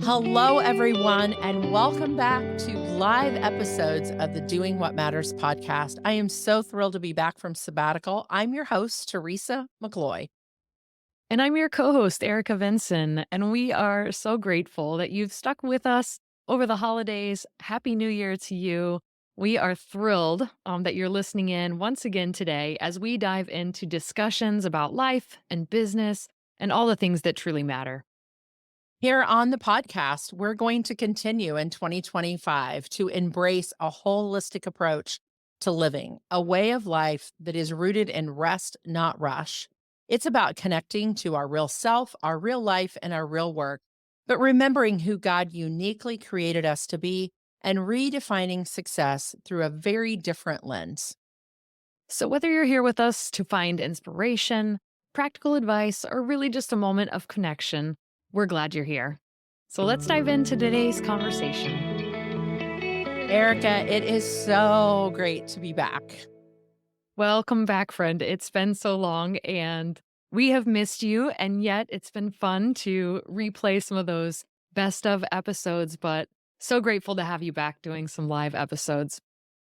Hello, everyone, and welcome back to live episodes of the Doing What Matters podcast. I am so thrilled to be back from sabbatical. I'm your host, Teresa McCloy. And I'm your co host, Erica Vinson. And we are so grateful that you've stuck with us over the holidays. Happy New Year to you. We are thrilled that you're listening in once again today as we dive into discussions about life and business and all the things that truly matter. Here on the podcast, we're going to continue in 2025 to embrace a holistic approach to living, a way of life that is rooted in rest, not rush. It's about connecting to our real self, our real life, and our real work, but remembering who God uniquely created us to be and redefining success through a very different lens. So, whether you're here with us to find inspiration, practical advice, or really just a moment of connection, we're glad you're here. So, let's dive into today's conversation. Erica, it is so great to be back. Welcome back, friend. It's been so long and we have missed you. And yet it's been fun to replay some of those best of episodes, but so grateful to have you back doing some live episodes.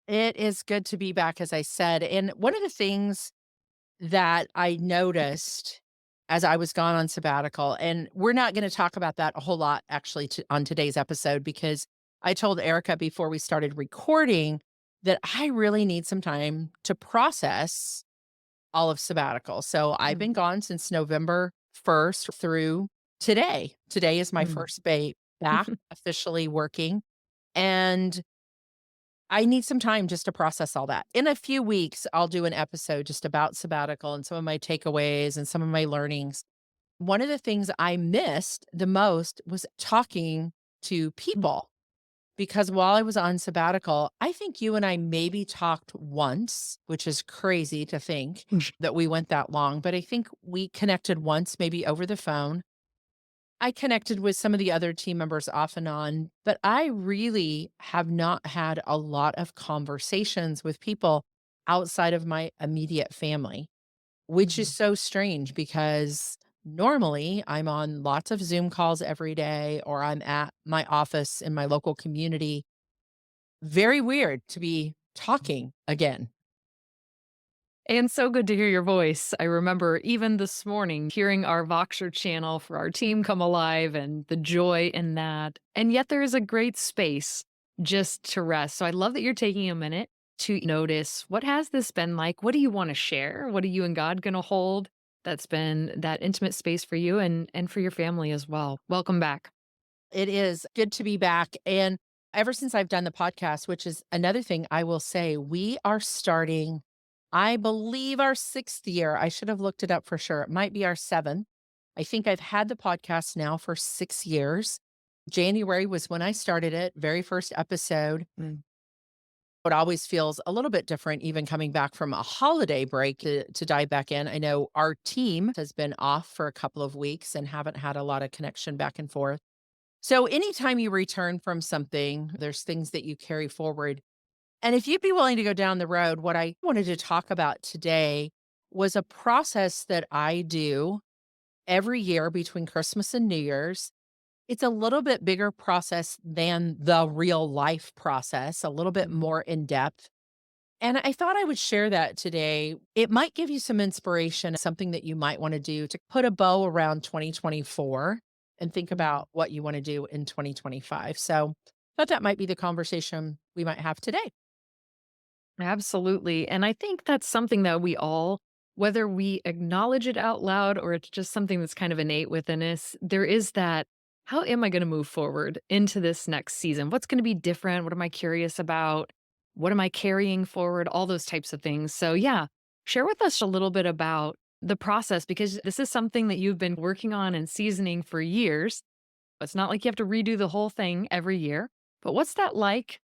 It is good to be back, as I said. And one of the things that I noticed as I was gone on sabbatical, and we're not going to talk about that a whole lot actually on today's episode, because I told Erica before we started recording that I really need some time to process all of sabbatical. So I've Mm, been gone since November 1st through today. Today is my mm. first day back officially working. And I need some time just to process all that. In a few weeks, I'll do an episode just about sabbatical and some of my takeaways and some of my learnings. One of the things I missed the most was talking to people, because while I was on sabbatical, I think you and I maybe talked once, which is crazy to think that we went that long, but I think we connected once, maybe over the phone. I connected with some of the other team members off and on, but I really have not had a lot of conversations with people outside of my immediate family, which is Mhm. so strange because normally I'm on lots of Zoom calls every day or I'm at my office in my local community. Very weird to be talking again. And so good to hear your voice. I remember even this morning hearing our Voxer channel for our team come alive and the joy in that. And yet there is a great space just to rest. So I love that you're taking a minute to notice what has this been like? What do you want to share? What are you and God going to hold that's been that intimate space for you and for your family as well? Welcome back. It is good to be back. And ever since I've done the podcast, which is another thing I will say, we are starting, I believe, our sixth year. I should have looked it up for sure. It might be our seventh. I think I've had the podcast now for 6 years. January was when I started it, very first episode. Mm. It always feels a little bit different, even coming back from a holiday break to dive back in. I know our team has been off for a couple of weeks and haven't had a lot of connection back and forth. So anytime you return from something, there's things that you carry forward. And if you'd be willing to go down the road, what I wanted to talk about today was a process that I do every year between Christmas and New Year's. It's a little bit bigger process than the real life process, a little bit Mhm. more in depth. And I thought I would share that today. It might give you some inspiration, something that you might want to do to put a bow around 2024 and think Mhm. about what you want to do in 2025. So, thought that might be the conversation we might have today. Absolutely. And I think that's something that we all, whether we acknowledge it out loud or it's just something that's kind of innate within us, there is that how am I going to move forward into this next season? What's going to be different? What am I curious about? What am I carrying forward? All those types of things. So, yeah, share with us a little bit about the process because this is something that you've been working on and seasoning for years. It's not like you have to redo the whole thing every year. But what's that like?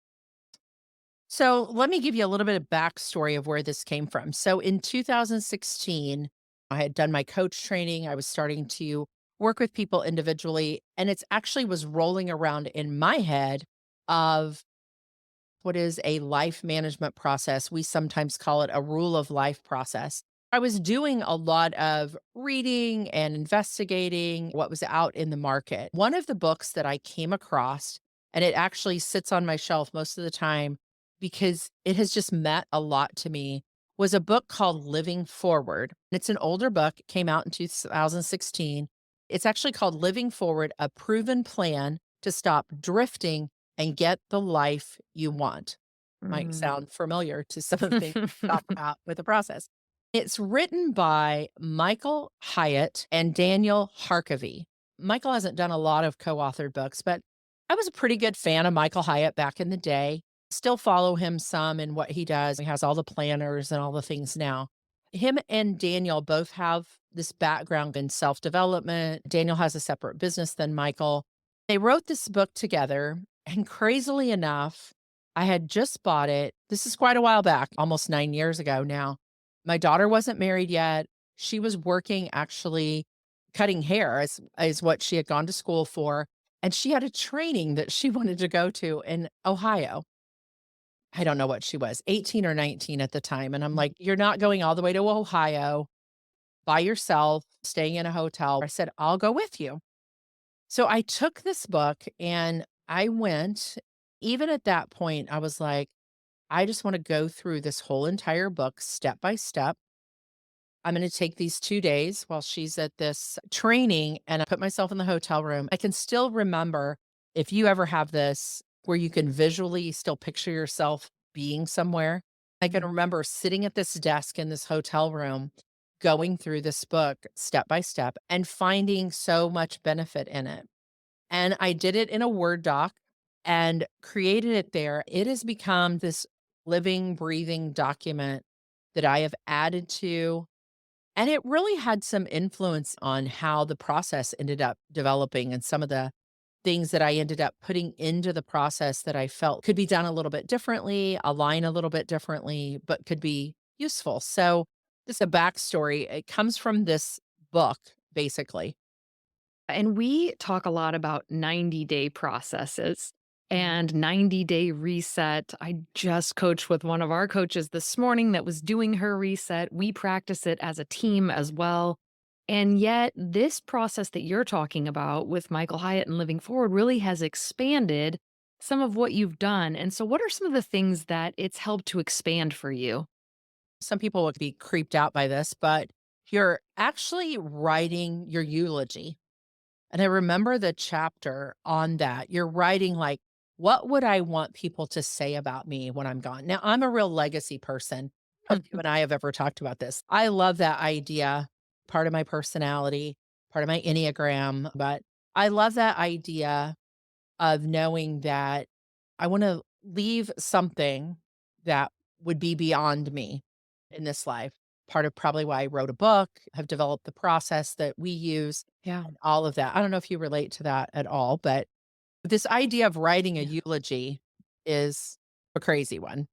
So, let me give you a little bit of backstory of where this came from. So, in 2016, I had done my coach training. I was starting to work with people individually, and it's actually was rolling around in my head of what is a life management process. We sometimes call it a rule of life process. I was doing a lot of reading and investigating what was out in the market. One of the books that I came across, and it actually sits on my shelf most of the time because it has just meant a lot to me, was a book called Living Forward. It's an older book, it came out in 2016. It's actually called Living Forward, a proven plan to stop drifting and get the life you want. Might Mm. sound familiar to some of the things we talk about with the process. It's written by Michael Hyatt and Daniel Harkavy. Michael hasn't done a lot of co-authored books, but I was a pretty good fan of Michael Hyatt back in the day. Still follow him some in what he does. He has all the planners and all the things now. Him and Daniel both have this background in self-development. Daniel has a separate business than Michael. They wrote this book together, and crazily enough, I had just bought it. This is quite a while back, almost 9 years ago now. My daughter wasn't married yet. She was working actually cutting hair as what she had gone to school for, and she had a training that she wanted to go to in Ohio. I don't know what she was, 18 or 19 at the time, and I'm like, "You're not going all the way to Ohio by yourself, staying in a hotel." I said, "I'll go with you." So I took this book and I went. Even at that point, I was like, "I just wanna go through this whole entire book step by step. I'm gonna take these 2 days while she's at this training," and I put myself in the hotel room. I can still remember, if you ever have this where you can visually still picture yourself being somewhere, I can remember sitting at this desk in this hotel room, going through this book step by step and finding so much benefit in it. And I did it in a Word doc and created it there. It has become this living, breathing document that I have added to, and it really had some influence on how the process ended up developing and some of the things that I ended up putting into the process that I felt could be done a little bit differently, align a little bit differently, but could be useful. So, just a backstory. It comes from this book, basically. And we talk a lot about 90-day processes Mhm. and 90-day reset. I just coached with one of our coaches this morning that was doing her reset. We practice it as a team as well. And yet, this process that you're talking about with Michael Hyatt and Living Forward really has expanded some of what you've done. And so, what are some of the things that it's helped to expand for you? Some people would be creeped out by this, but you're actually writing your eulogy. And I remember the chapter on that. You're writing like, what would I want people to say about me when I'm gone? Now, I'm a real legacy person. I don't know if you and I have ever talked about this. I love that idea, part of my personality, part of my Enneagram, but I love that idea of knowing that I want to leave something that would be beyond me in this life. Part of probably why I wrote a book, have developed the process that we use Yeah. and all of that. I don't know if you relate to that at all, but this idea of writing a Yeah. eulogy is a crazy one.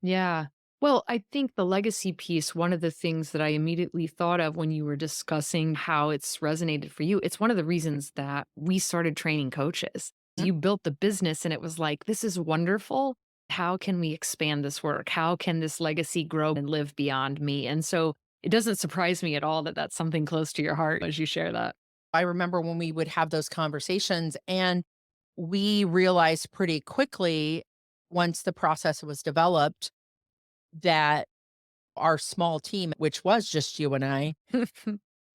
Yeah. Well, I think the legacy piece, one of the things that I immediately thought of when you were discussing how it's resonated for you, it's one of the reasons that we started training coaches. Mhm. You built the business and it was like, this is wonderful. How can we expand this work? How can this legacy grow and live beyond me? And so it doesn't surprise me at all that that's something close to your heart as you share that. I remember when we would have those conversations, and we realized pretty quickly once the process was developed that our small team, which was just you and I,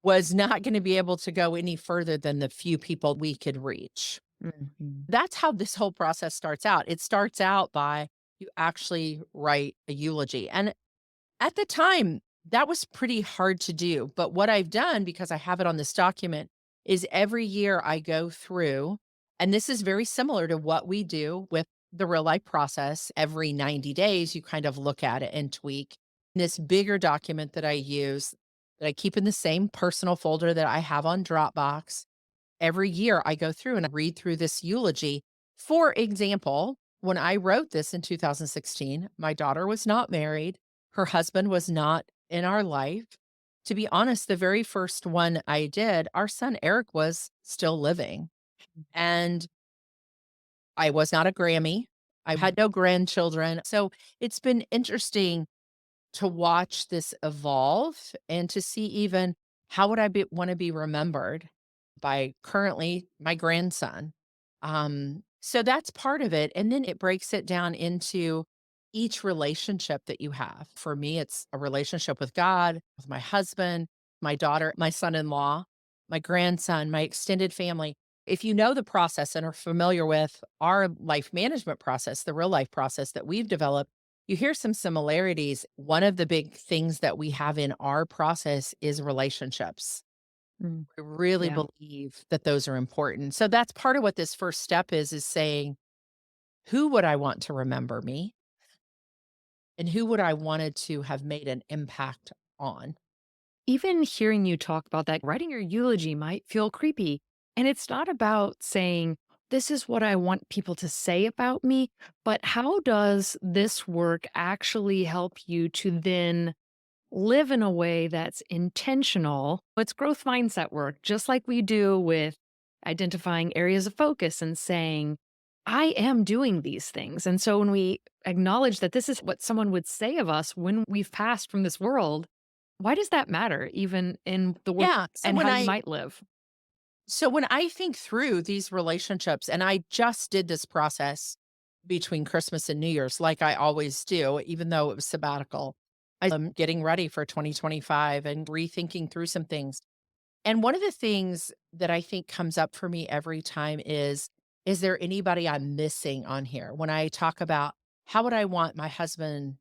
was not gonna be able to go any further than the few people we could reach. Mhm. That's how this whole process starts out. It starts out by you actually write a eulogy, and at the time, that was pretty hard to do, but what I've done, because I have it on this document, is every year I go through, and this is very similar to what we do with the real life process. Every 90 days, you kind of look at it and tweak. This bigger document that I use, that I keep in the same personal folder that I have on Dropbox, every year I go through and I read through this eulogy. For example, when I wrote this in 2016, my daughter was not married. Her husband was not in our life. To be honest, the very first one I did, our son Eric was still living. And I was not a Grammy. I had no grandchildren. So it's been interesting to watch this evolve and to see even how would I be want to be remembered by currently my grandson. So that's part of it. And then it breaks it down into each relationship that you have. For me, it's a relationship with God, with my husband, my daughter, my son-in-law, my grandson, my extended family. If you know the process and are familiar with our life management process, the real life process that we've developed, you hear some similarities. One of the big things that we have in our process is relationships. Mm. I really Yeah. believe that those are important. So that's part of what this first step is saying, who would I want to remember me and who would I wanted to have made an impact on? Even hearing you talk about that, writing your eulogy might feel creepy. And it's not about saying, this is what I want people to say about me, but how does this work actually help you to then live in a way that's intentional? It's growth mindset work, just like we do with identifying areas of focus and saying, I am doing these things. And so when we acknowledge that this is what someone would say of us when we've passed from this world, why does that matter even in the work Yeah. and how you might live? So when I think through these relationships, and I just did this process between Christmas and New Year's, like I always do, even though it was sabbatical, I'm getting ready for 2025 and rethinking through some things. And one of the things that I think comes up for me every time is there anybody I'm missing on here? When I talk about how would I want my husband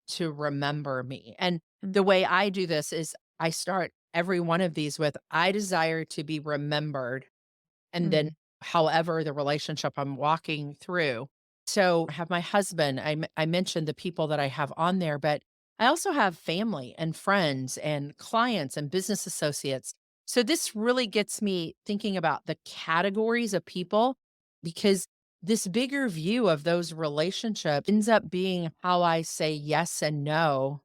to remember me? And Mm, the way I do this is I start every one of these with, I desire to be remembered. And then mm, however the relationship I'm walking through. So I have my husband, I mentioned the people that I have on there, but I also have family and friends and clients and business associates. So this really gets me thinking about the categories of people because this bigger view of those relationships ends up being how I say yes and no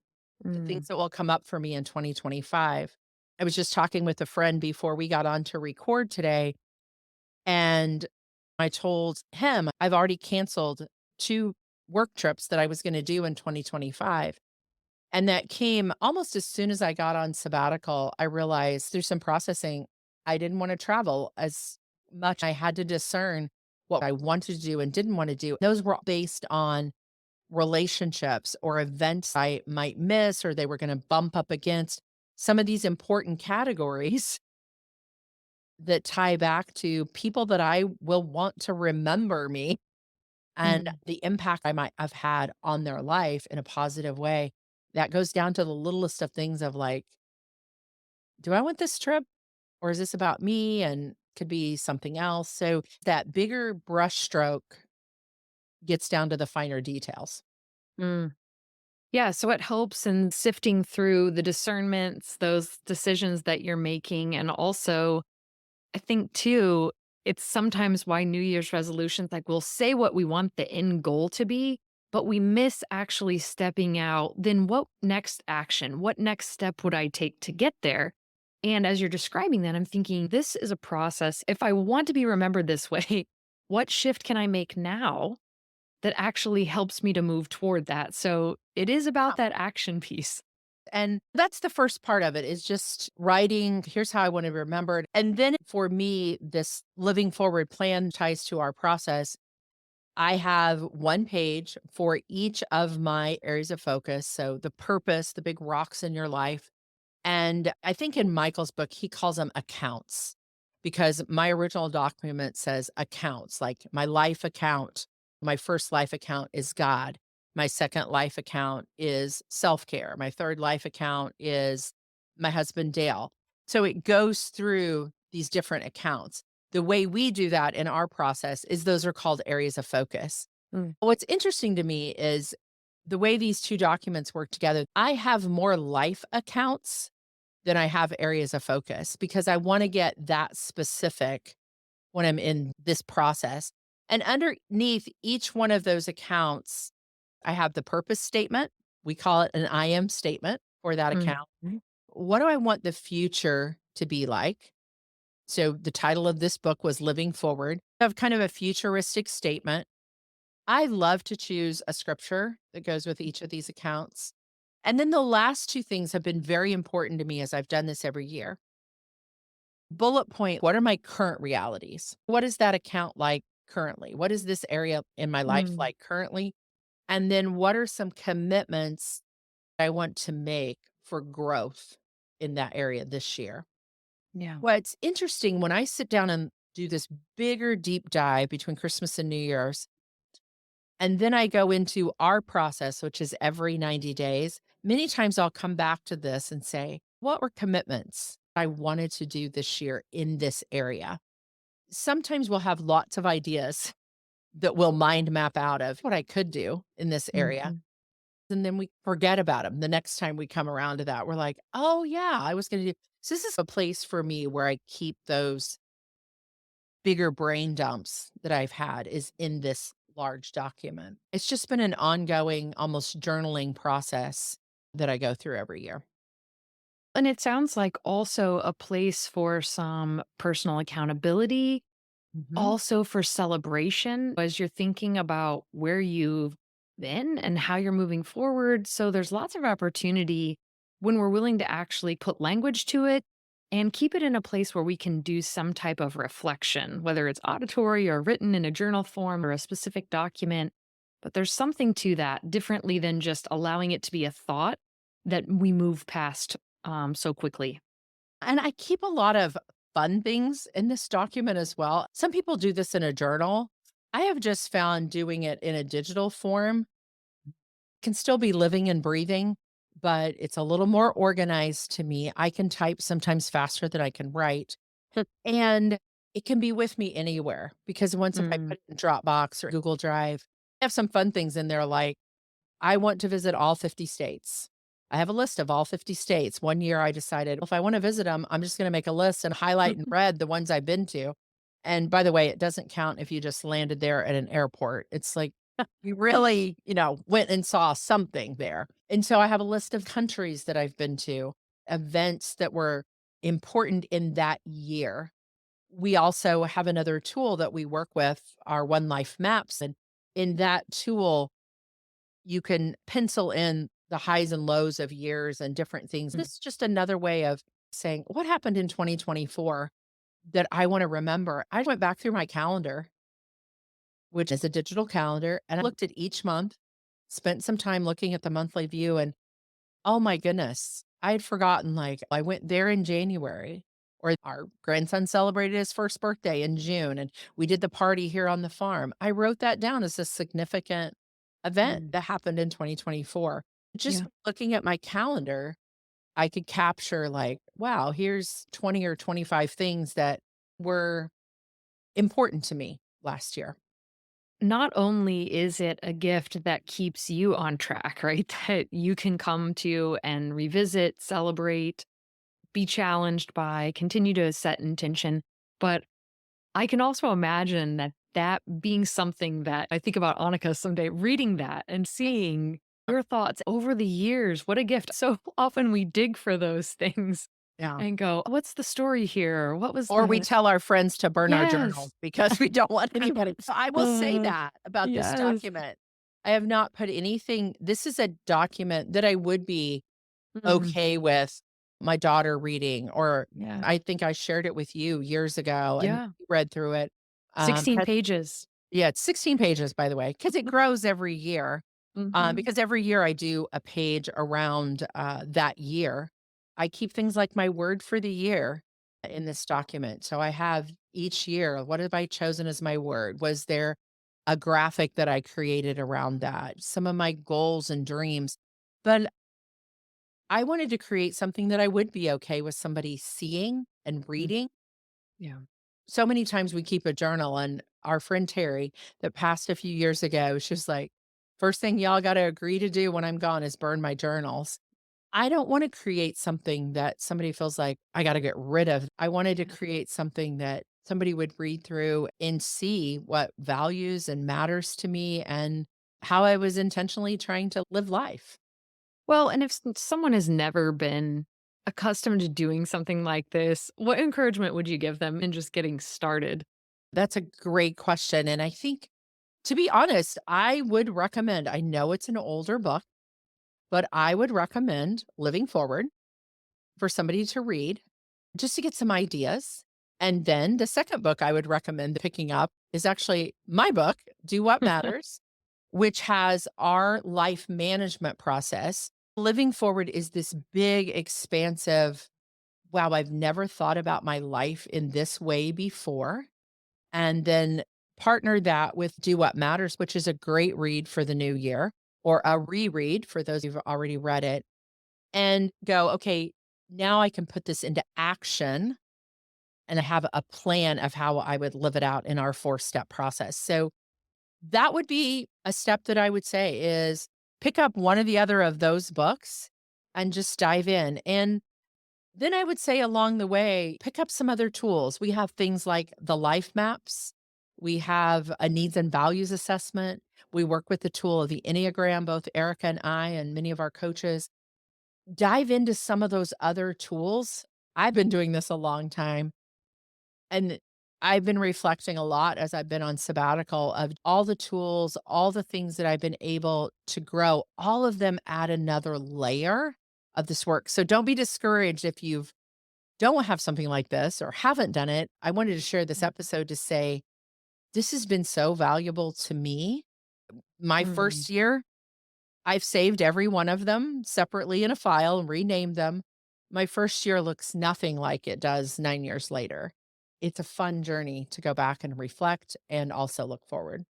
to mm, things that will come up for me in 2025. I was just talking with a friend before we got on to record today, and I told him I've already canceled 2 work trips that I was gonna do in 2025. And that came almost as soon as I got on sabbatical. I realized through some processing, I didn't wanna travel as much. I had to discern what I wanted to do and didn't wanna do. Those were all based on relationships or events I might miss or they were gonna bump up against some of these important categories that tie back to people that I will want to remember me and mm, the impact I might have had on their life in a positive way. That goes down to the littlest of things of like, do I want this trip or is this about me and could be something else? So that bigger brushstroke gets down to the finer details. mm. Yeah, so it helps in sifting through the discernments, those decisions that you're making. And also, I think too, it's sometimes why New Year's resolutions, like we'll say what we want the end goal to be, but we miss actually stepping out. Then what next action? What next step would I take to get there? And as you're describing that, I'm thinking this is a process. If I want to be remembered this way, what shift can I make now that actually helps me to move toward that? So it is about that action piece. And that's the first part of it is just writing, here's how I want to be remembered. And then for me, this living forward plan ties to our process. I have one page for each of my areas of focus. So the purpose, the big rocks in your life. And I think in Michael's book, he calls them accounts because my original document says accounts, like my life account. My first life account is God. My second life account is self care. My third life account is my husband, Dale. So it goes through these different accounts. The way we do that in our process is those are called areas of focus. Mm, What's interesting to me is the way these two documents work together. I have more life accounts than I have areas of focus because I want to get that specific when I'm in this process. And underneath each one of those accounts, I have the purpose statement. We call it an I am statement for that mm, account. What do I want the future to be like? So the title of this book was Living Forward. I have kind of a futuristic statement. I love to choose a scripture that goes with each of these accounts. And then the last two things have been very important to me as I've done this every year. Bullet point, what are my current realities? What is that account like currently? What is this area in my life Mm, like currently? And then what are some commitments I want to make for growth in that area this year? yeah. What's interesting when I sit down and do this bigger deep dive between Christmas and New Year's, and then I go into our process, which is every 90 days, many times I'll come back to this and say, what were commitments I wanted to do this year in this area? Sometimes we'll have lots of ideas that we'll mind map out of what I could do in this area. Mhm. And then we forget about them the next time we come around to that. We're like, oh, yeah, I was going to do. So this is a place for me where I keep those bigger brain dumps that I've had is in this large document. It's just been an ongoing, almost journaling process that I go through every year. And it sounds like also a place for some personal accountability, Mhm. also for celebration as you're thinking about where you've been and how you're moving forward. So there's lots of opportunity when we're willing to actually put language to it and keep it in a place where we can do some type of reflection, whether it's auditory or written in a journal form or a specific document. But there's something to that differently than just allowing it to be a thought that we move past so quickly. And I keep a lot of fun things in this document as well. Some people do this in a journal. I have just found doing it in a digital form can still be living and breathing, but it's a little more organized to me. I can type sometimes faster than I can write. And it can be with me anywhere because once if I Mm, put it in Dropbox or Google Drive, I have some fun things in there like I want to visit all 50 states. I have a list of all 50 states. One year I decided, if I want to visit them, I'm just going to make a list and highlight in red the ones I've been to. And by the way, it doesn't count if you just landed there at an airport. It's like you really, went and saw something there. And so I have a list of countries that I've been to, events that were important in that year. We also have another tool that we work with, our One Life Maps. And in that tool, you can pencil in the highs and lows of years and different things. mm. This is just another way of saying, what happened in 2024 that I want to remember? I went back through my calendar, which is a digital calendar, and I looked at each month, spent some time looking at the monthly view, and oh my goodness. I had forgotten, like, I went there in January, or our grandson celebrated his first birthday in June, and we did the party here on the farm. I wrote that down as a significant event Mm, that happened in 2024. Just yeah. looking at my calendar, I could capture, like, wow, here's 20 or 25 things that were important to me last year. Not only is it a gift that keeps you on track, right? That you can come to and revisit, celebrate, be challenged by, continue to set intention. But I can also imagine that that being something that I think about Annika someday, reading that and seeing your thoughts over the years. What a gift. So often we dig for those things Yeah. and go, what's the story here? What was Or we the. tell our friends to burn our Yes. journals because we don't want anybody so I will say Uh, that about this yes. document. I have not put anything this is a document that I would be Mm, okay with my daughter reading, or yeah. I think I shared it with you years ago and Yeah. you read through it. 16 Had pages. yeah, it's 16 pages, by the way, because it grows every year. Mhm. Because every year I do a page around, that year. I keep things like my word for the year in this document. So I have each year, what have I chosen as my word? Was there a graphic that I created around that? Some of my goals and dreams. But I wanted to create something that I would be okay with somebody seeing and Mm, reading. yeah. So many times we keep a journal, and our friend Terry that passed a few years ago, she was like, first thing y'all got to agree to do when I'm gone is burn my journals. I don't want to create something that somebody feels like I got to get rid of. I wanted to create something that somebody would read through and see what values and matters to me and how I was intentionally trying to live life. Well, and if someone has never been accustomed to doing something like this, what encouragement would you give them in just getting started? That's a great question. And I think, to be honest, I would recommend, I know it's an older book. but I would recommend Living Forward for somebody to read just to get some ideas. And then the second book I would recommend picking up is actually my book, Do What Matters, which has our life management process. Living Forward is this big, expansive, wow, I've never thought about my life in this way before. And then partner that with Do What Matters, which is a great read for the new year or a reread for those who've already read it, and go, okay, now I can put this into action and I have a plan of how I would live it out in our 4-step process. So that would be a step that I would say is pick up one or the other of those books and just dive in. And then I would say along the way, pick up some other tools. We have things like the life maps. We have a needs and values assessment. We work with the tool of the Enneagram, both Erica and I, and many of our coaches. Dive into some of those other tools. I've been doing this a long time. And I've been reflecting a lot as I've been on sabbatical of all the tools, all the things that I've been able to grow, all of them add another layer of this work. So don't be discouraged if you don't have something like this or haven't done it. I wanted to share this episode to say, this has been so valuable to me. My Mm. first year, I've saved every one of them separately in a file and renamed them. My first year looks nothing like it does 9 years later. It's a fun journey to go back and reflect and also look forward.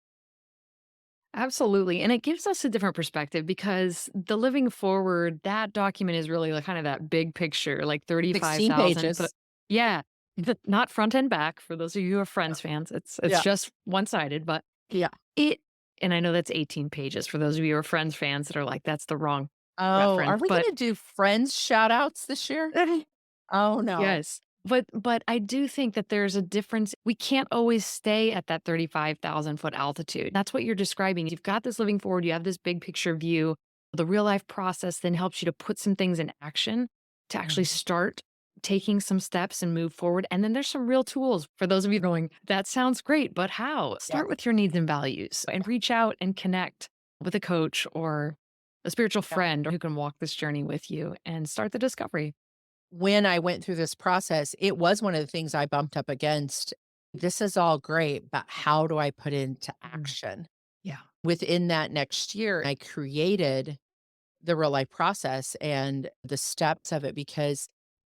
Absolutely. And it gives us a different perspective because the living forward, that document is really like kind of that big picture, like 16 35,000 foot. pages. Yeah. Not front and back for those of you who are Friends fans. It's Yeah. just one-sided, but Yeah. it and I know that's 18 pages for those of you who are Friends fans that are like, that's the wrong Oh, are reference. we But gonna do Friends shout outs this year? Oh, no. yes. But I do think that there's a difference. We can't always stay at that 35,000-foot altitude. That's what you're describing. You've got this living forward, you have this big picture view. The real life process then helps you to put some things in action to actually Mhm. start taking some steps and move forward. And then there's some real tools for those of you going, that sounds great, but how? Yeah. Start with your needs and values and reach out and connect with a coach or a spiritual Yeah. friend who can walk this journey with you and start the discovery. When I went through this process, it was one of the things I bumped up against. This is all great, but how do I put into Mm. action? Yeah. Within that next year, I created the real life process and the steps of it because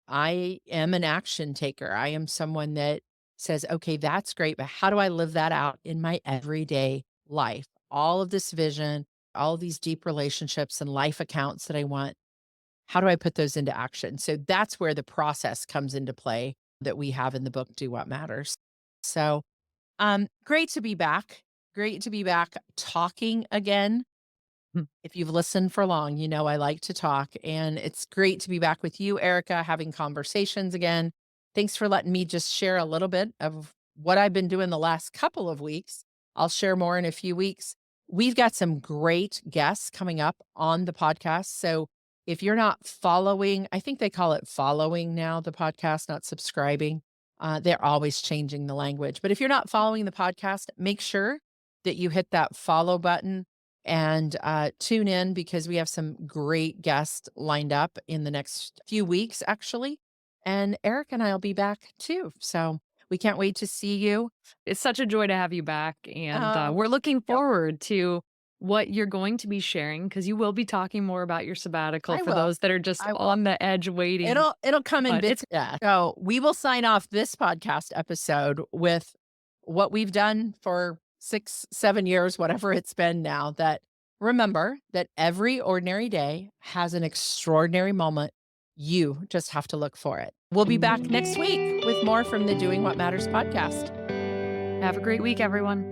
I am an action taker. I am someone that says, okay, that's great, but how do I live that out in my everyday life? All of this vision, all of these deep relationships and life accounts that I want, how do I put those into action? So that's where the process comes into play that we have in the book, Do What Matters. So great to be back. Great to be back talking again. Mm. If you've listened for long, you know I like to talk, and it's great to be back with you, Erica, having conversations again. Thanks for letting me just share a little bit of what I've been doing the last couple of weeks. I'll share more in a few weeks. We've got some great guests coming up on the podcast. So if you're not following, I think they call it following now, the podcast, not subscribing. They're always changing the language. But if you're not following the podcast, make sure that you hit that follow button and tune in because we have some great guests lined up in the next few weeks, actually. And Eric and I will be back too. So we can't wait to see you. It's such a joy to have you back, and Oh, we're looking yep, forward to what you're going to be sharing because you will be talking more about your sabbatical I for will. those that are just I will. on the edge waiting. It'll come in But bits. it's Yeah. So we will sign off this podcast episode with what we've done for 6, 7 years, whatever it's been now, that remember that every ordinary day has an extraordinary moment. You just have to look for it. We'll be back next week with more from the Doing What Matters podcast. have a great week, everyone.